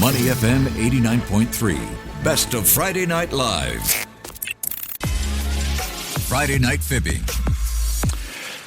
Money FM 89.3. Best of Friday Night Live. Friday Night Fibbing.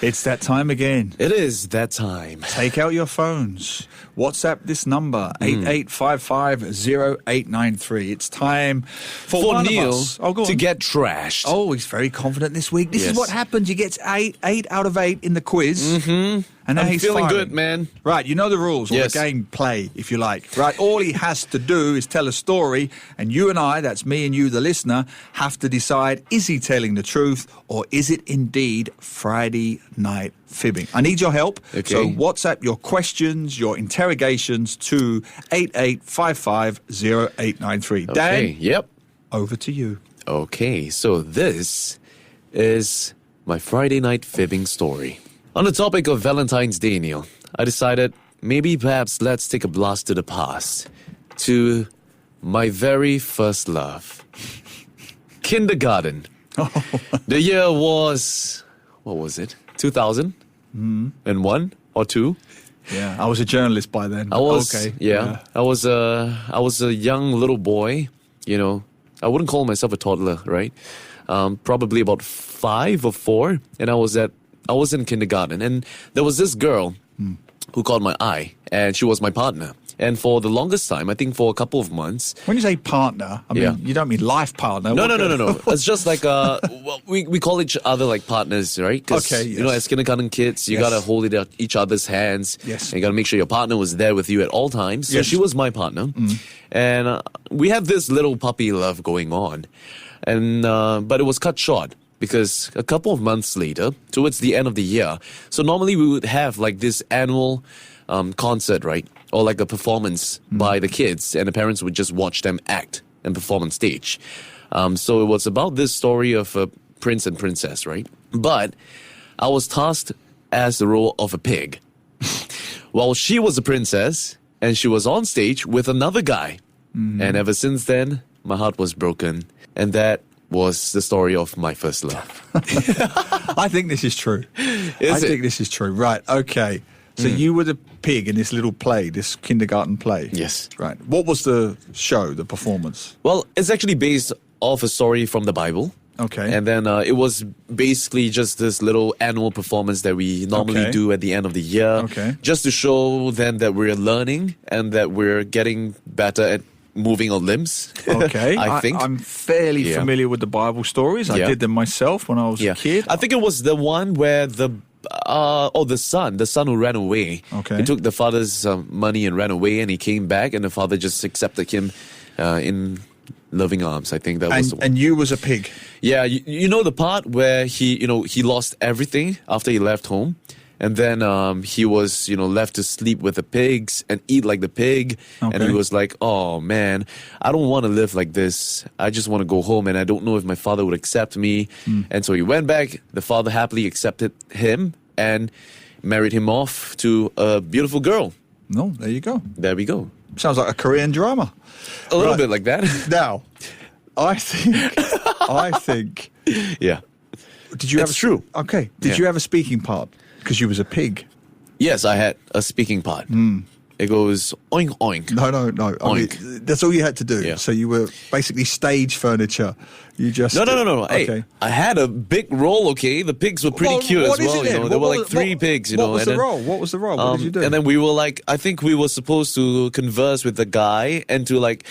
It's that time again. It is that time. Take out your phones. WhatsApp this number, 88550893. It's time for one Neil of us. Oh, go on. to get trashed. Oh, he's very confident this week. This is what happens. He gets eight out of 8 in the quiz. Mm-hmm. And now I'm he's feeling firing. good, man. Right, you know the rules, or Yes. the game play, if you like. Right, all he has to do is tell a story, and you and I, that's me and you, the listener, have to decide, is he telling the truth, or is it indeed Friday Night Fibbing? I need your help. Okay. So WhatsApp your questions, your interrogations to 88550893. Okay, Dan, yep. over to you. Okay, so this is my Friday night fibbing story. On the topic of Valentine's Day, Neil, I decided perhaps let's take a blast to the past, to my very first love. Kindergarten. The year was, what was it? 2001 or 2? Yeah, I was a journalist by then. I was, okay. yeah. I was a young little boy, you know. I wouldn't call myself a toddler, right? Probably about 5 or 4, and I was in kindergarten, and there was this girl who caught my eye, and she was my partner. And for the longest time, I think for a couple of months. When you say partner, I mean, you don't mean life partner. No. It's just like, well, we call each other like partners, right? 'Cause, Okay, yes. you know, as kindergarten kids, you gotta hold each other's hands. Yes. And you gotta make sure your partner was there with you at all times. So Yes. she was my partner. And we had this little puppy love going on. And, but it was cut short. Because a couple of months later, towards the end of the year, so normally we would have like this annual concert, right? Or like a performance by the kids, and the parents would just watch them act and perform on stage. So it was about this story of a prince and princess, right? But I was tasked as the role of a pig. While she was a princess, and she was on stage with another guy. And ever since then, my heart was broken. And that was the story of my first love. I think this is true. Is it? think this is true. Right, okay. So you were the pig in this little play, this kindergarten play. Yes. Right. What was the show, the performance? Well, it's actually based off a story from the Bible. Okay. And then it was basically just this little annual performance that we normally Okay. do at the end of the year. Okay. Just to show them that we're learning and that we're getting better at moving our limbs. Okay. I think. I'm fairly Yeah. familiar with the Bible stories. I Yeah. did them myself when I was a kid. I think it was the one where the son who ran away. Okay. He took the father's money and ran away, and he came back, and the father just accepted him in loving arms. I think that was the one. And you was a pig. Yeah, you know the part where he lost everything after he left home, and then he was left to sleep with the pigs and eat like the pig, and he Okay. was like, oh man, I don't want to live like this. I just want to go home, and I don't know if my father would accept me. And so he went back. The father happily accepted him and married him off to a beautiful girl. No, there you go. There we go. Sounds like a Korean drama. A little Right. bit like that. Now, I think. Yeah. Did you That's true. Okay. Did Yeah. you have a speaking part? Because you was a pig. Yes, I had a speaking part. It goes oink oink. No. I mean, Oink. that's all you had to do. Yeah. So you were basically stage furniture. You just No. Okay. Hey, I had a big role, okay? The pigs were pretty Well, cute what as is well, it then? There What were like was- 3 pigs, What was and the then, role? What was the role? What did you do? And then we were like, I think we were supposed to converse with the guy and to like,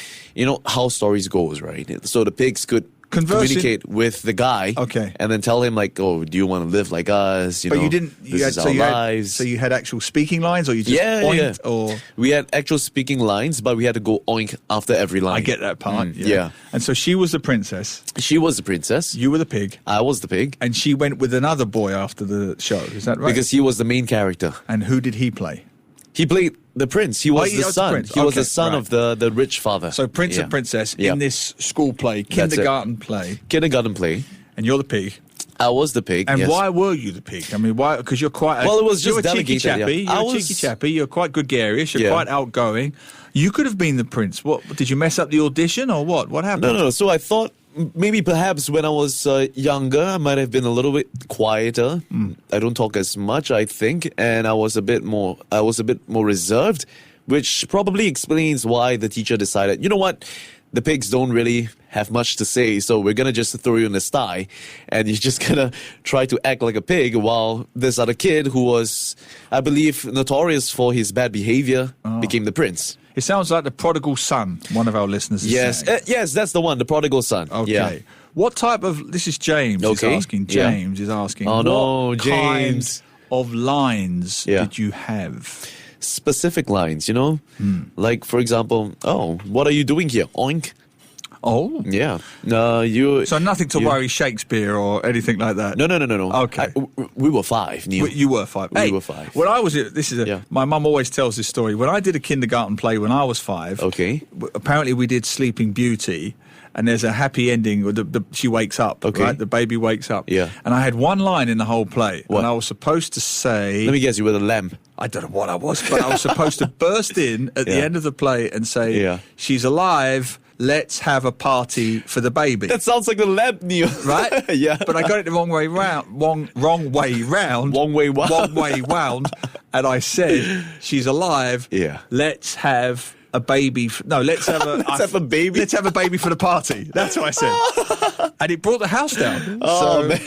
how stories goes, right? So the pigs could Conversing- communicate with the guy. Okay. And then tell him like, oh, do you want to live like us? But you didn't. This is our lives. So you had actual speaking lines, or you just Yeah. oinked, or We had actual speaking lines, but we had to go oink after every line. I get that part. yeah. And so she was the princess. She was the princess. You were the pig, I was the pig. and she went with another boy after the show. Is that right? Because he was the main character. And who did he play? He played the prince. He was he the was the son. prince. He was Okay, the son right. of the rich father. So prince Yeah. and princess Yeah. in this school play, That's it. kindergarten play, Kindergarten play. and you're the pig. I was the pig. And yes. why were you the pig? I mean, why? Because you're quite. Well, it was just you're a cheeky delegated, yeah. chappy. You're I a was- cheeky chappy. You're quite gregarious. You're Yeah. quite outgoing. You could have been the prince. What did you mess up the audition or what? What happened? No. So I thought maybe perhaps when I was younger, I might have been a little bit quieter. I don't talk as much, I think, and I was a bit more reserved. which probably explains why the teacher decided, you know what, the pigs don't really have much to say, so we're gonna just throw you in the sty, and you're just gonna try to act like a pig, while this other kid who was, I believe, notorious for his bad behavior became the prince. It sounds like the prodigal son, one of our listeners is saying. Yes, that's the one, the prodigal son. Okay. Yeah. What type of... This is James is asking. James is asking. Oh, no, what James. kind of lines did you have? Specific lines, you know? Like, for example, oh, what are you doing here? Oink. Oh. Yeah. You. So nothing to worry Shakespeare or anything like that? No. Okay. We were 5, Neil. You were 5. We were 5. When I was... My mum always tells this story. When I did a kindergarten play when I was 5, apparently we did Sleeping Beauty, and there's a happy ending where she wakes up, right? The baby wakes up. Yeah. And I had one line in the whole play, What? and I was supposed to say... Let me guess, you were the lamb. I don't know what I was, but I was supposed to burst in at the end of the play and say, she's alive, let's have a party for the baby. That sounds like the lamb, Neil. Right? Yeah. But I got it the wrong way round. Wrong way round. Wrong way wound. Wrong way wound. And I said, she's alive. Yeah. Let's have a baby. Let's have a... Let's have a baby. Let's have a baby for the party. That's what I said. And it brought the house down. Oh, man.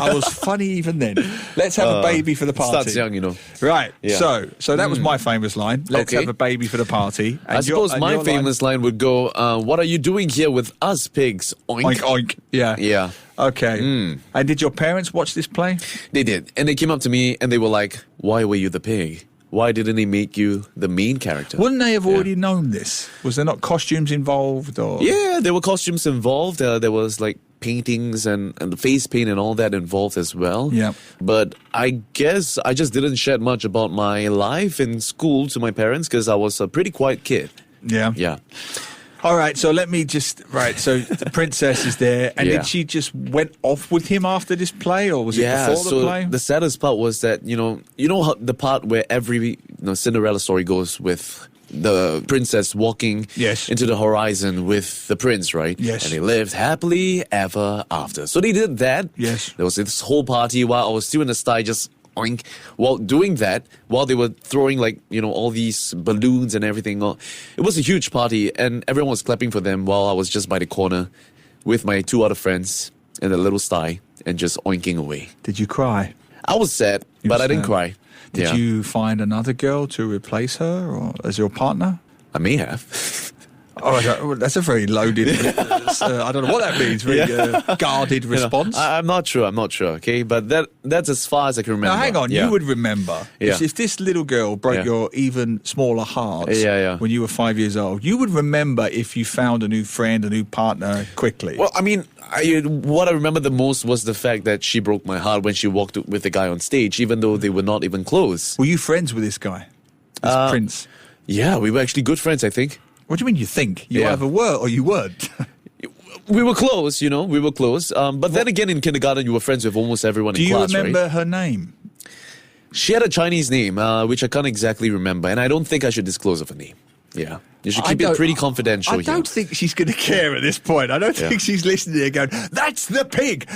I was funny even then. Let's have a baby for the party. Starts young, you know. Right. Yeah. So that was my famous line. Let's have a baby for the party. And I suppose my famous line would go, what are you doing here with us pigs? Oink. Oink, oink. Yeah. Yeah. Okay. And did your parents watch this play? They did. And they came up to me and they were like, why were you the pig? Why didn't they make you the main character? Wouldn't they have already known this? Was there not costumes involved? Or Yeah, there were costumes involved. There was like paintings and the face paint and all that involved as well. Yeah. But I guess I just didn't shed much about my life in school to my parents because I was a pretty quiet kid. Yeah. Yeah. All right, so let me just... Right, so the princess is there, and did she just went off with him after this play, or was it before the play? The saddest part was that, you know how the part where every Cinderella story goes with the princess walking into the horizon with the prince, right? Yes. And they lived happily ever after. So they did that. Yes. There was this whole party while I was still in the sty, just... Oink. While doing that, while they were throwing all these balloons and everything, it was a huge party and everyone was clapping for them while I was just by the corner with my 2 other friends in a little sty and just oinking away. Did you cry? I was sad, but I didn't cry. Did you find another girl to replace her or as your partner? I may have. Oh, that's a very loaded... I don't know what that means. Very guarded response. I'm not sure, okay? But that's as far as I can remember. Now, hang on. You would remember. If this little girl broke your even smaller heart when you were 5 years old, you would remember if you found a new friend, a new partner quickly. Well, I mean, what I remember the most was the fact that she broke my heart when she walked with the guy on stage, even though they were not even close. Were you friends with this guy? This prince? Yeah, we were actually good friends, I think. What do you mean you think? You either were or you weren't. We were close, we were close. But then again, in kindergarten, you were friends with almost everyone in class, right? Do you remember her name? She had a Chinese name, which I can't exactly remember, and I don't think I should disclose of her name. Yeah. You should keep it pretty confidential here. I don't think she's going to care at this point. I don't think she's listening here going, that's the pig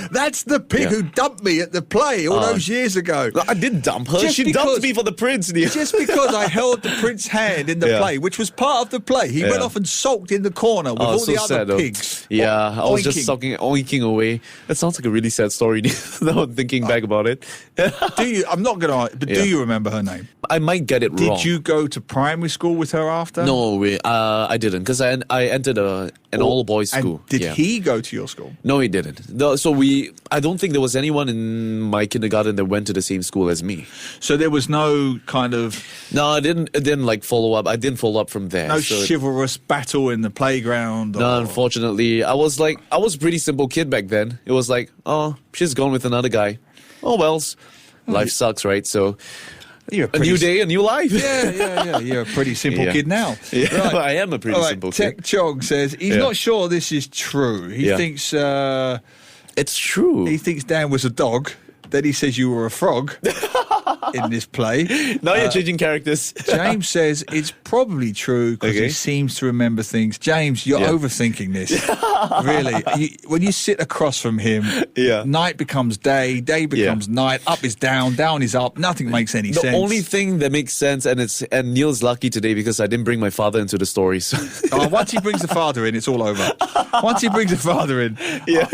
who dumped me at the play all those years ago. I didn't dump her. She dumped me for the prince, Neil. Just because I held the prince's hand in the play, which was part of the play. He went off and sulked in the corner with all the other pigs. Yeah, I was just oinking away. That sounds like a really sad story now I'm thinking back about it. Do you? I'm not going to, but do you remember her name? I might get it wrong. Did you go to primary school with her after? No, I didn't, because I entered an all-boys school. And did he go to your school? No, he didn't. I don't think there was anyone in my kindergarten that went to the same school as me. So there was no kind of... No, it didn't follow up. I didn't follow up from there. No chivalrous battle in the playground? No, unfortunately. I was a pretty simple kid back then. It was like, oh, she's gone with another guy. Oh, well, life sucks, right? So... A new day, a new life. Yeah. You're a pretty simple kid now. Yeah, right. I am a pretty simple kid. Tech Chong says he's not sure this is true. He thinks... it's true. He thinks Dan was a dog. Then he says you were a frog. in this play. Now you're changing characters. James says it's probably true because he seems to remember things. James, you're overthinking this. Really. When you sit across from him, night becomes day becomes night, up is down is up. Nothing makes any sense. The only thing that makes sense, and Neil's lucky today because I didn't bring my father into the story. So. Once he brings the father in, it's all over. Once he brings the father in,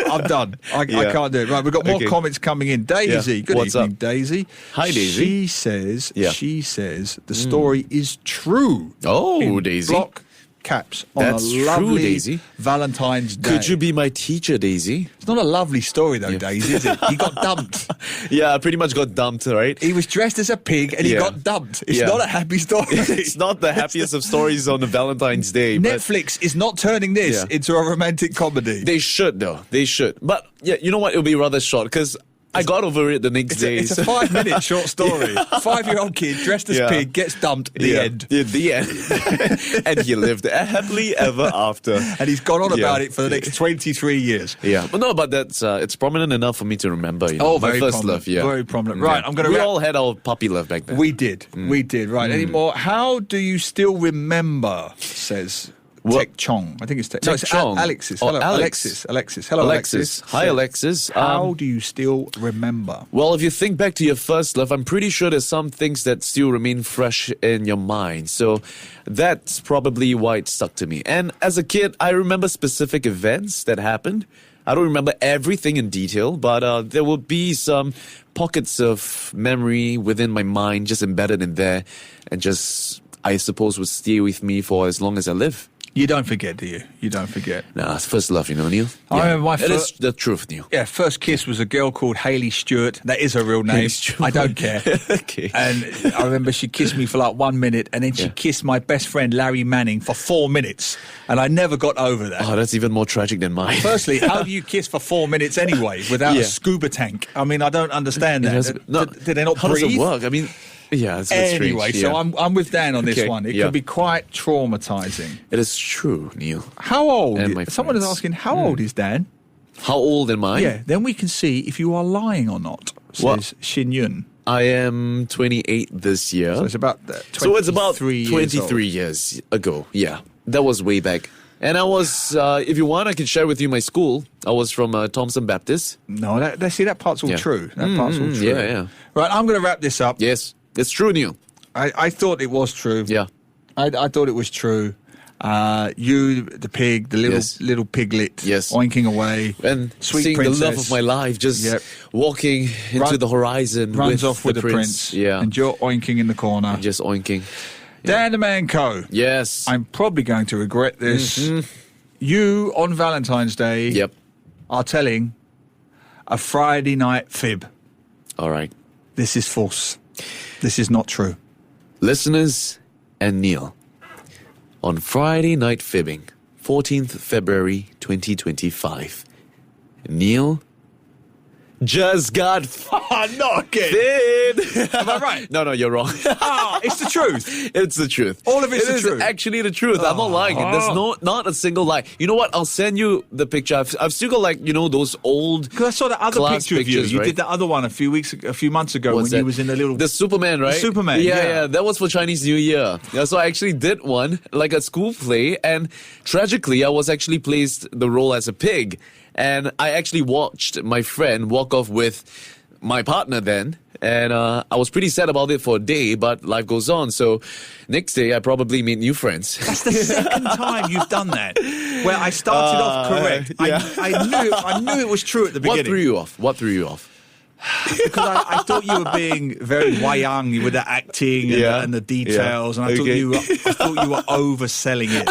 I'm done. I can't do it. Right, we've got more comments coming in. Daisy, good What's evening, up? Daisy. Hi, Daisy. She says the story is true. Oh, in Daisy. Block caps on That's a true, lovely Daisy. Valentine's Day. Could you be my teacher, Daisy? It's not a lovely story though, Daisy, is it? He got dumped. Yeah, I pretty much got dumped, right? He was dressed as a pig and he got dumped. It's not a happy story. It's not the happiest of stories on a Valentine's Day. But Netflix is not turning this into a romantic comedy. they should, though. They should. But yeah, you know what? It'll be rather short because I got over it the next day. It's a 5-minute short story. 5-year-old kid dressed as pig gets dumped. The end. The end. And he lived happily ever after. And he's gone on about it for the next 23 years. Yeah, but that's it's prominent enough for me to remember. You know, very my first prominent. love. Yeah, Very prominent. Right, I'm going to. We all had our puppy love back then. We did. Right. Any more? How do you still remember? Says Tech Chong. I think it's Tech. No, it's Chong. Alexis. Oh, Hello, Alex. Alexis. Hello, Alexis. Hi, Alexis. How do you still remember? Well, if you think back to your first love, I'm pretty sure there's some things that still remain fresh in your mind. So that's probably why it stuck to me. And as a kid, I remember specific events that happened. I don't remember everything in detail, but there will be some pockets of memory within my mind just embedded in there and just, I suppose, would stay with me for as long as I live. You don't forget, do you? You don't forget. Nah, it's first love, you know, Neil. I remember my It is the truth, Neil. Yeah, first kiss was a girl called Hayley Stewart. That is her real name. I don't care. Okay. And I remember she kissed me for like 1 minute and then she kissed my best friend Larry Manning for 4 minutes. And I never got over that. Oh, that's even more tragic than mine. Firstly, how do you kiss for 4 minutes anyway without a scuba tank? I mean, I don't understand that. Did they not how breathe? does it work? I mean, yeah, it's a bit Anyway, strange. so I'm with Dan on this one. It can be quite traumatizing. It is true, Neil. How old? And my Someone is friends. asking, how old is Dan? How old am I? Yeah, then we can see if you are lying or not, says Shin Yun. I am 28 this year. So it's about 23 years ago. Yeah, that was way back. And I was, if you want, I can share with you my school. I was from Thompson Baptist. No, that part's all true. That part's all true. Yeah. Right, I'm going to wrap this up. Yes, it's true, Neil. I thought it was true. Yeah. I thought it was true. You, the pig, the little piglet, oinking away, and sweet seeing princess, the love of my life, just walking into the horizon, runs off with the prince, and you're oinking in the corner, and just oinking. Dan the Man Koh. Yes, I'm probably going to regret this. You on Valentine's Day, are telling a Friday night fib. All right, this is false. This is not true, listeners and Neil. On Friday Night Fibbing, 14th February 2025, Neil just got not again. fibbed. Am I right? No, you're wrong. It's the truth. It's the truth. All of it's the truth. It is actually the truth. I'm not lying. There's not a single lie. You know what? I'll send you the picture. I've still got those old. Because I saw the other class picture of you. pictures, You right? did the other one a few months ago when you was in the Superman, right? The Superman. Yeah. That was for Chinese New Year. Yeah, so I actually did one like a school play, and tragically, I was actually placed the role as a pig. And I actually watched my friend walk off with my partner then. And I was pretty sad about it for a day, but life goes on. So next day, I probably made new friends. That's the second time you've done that. Where I started off correct. Yeah. I knew it was true at the beginning. What threw you off? Because I thought you were being very wayang with the acting and the details, and I thought you were overselling it.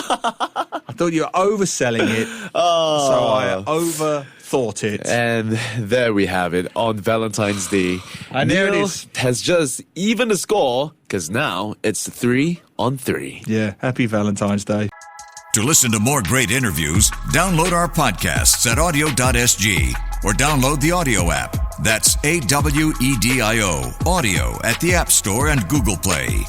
So I overthought it. And there we have it on Valentine's Day. And there it Neil is. has just evened the score because now it's 3-3. Yeah, happy Valentine's Day. To listen to more great interviews, download our podcasts at audio.sg or download the audio app. That's AWEDIO, audio at the App Store and Google Play.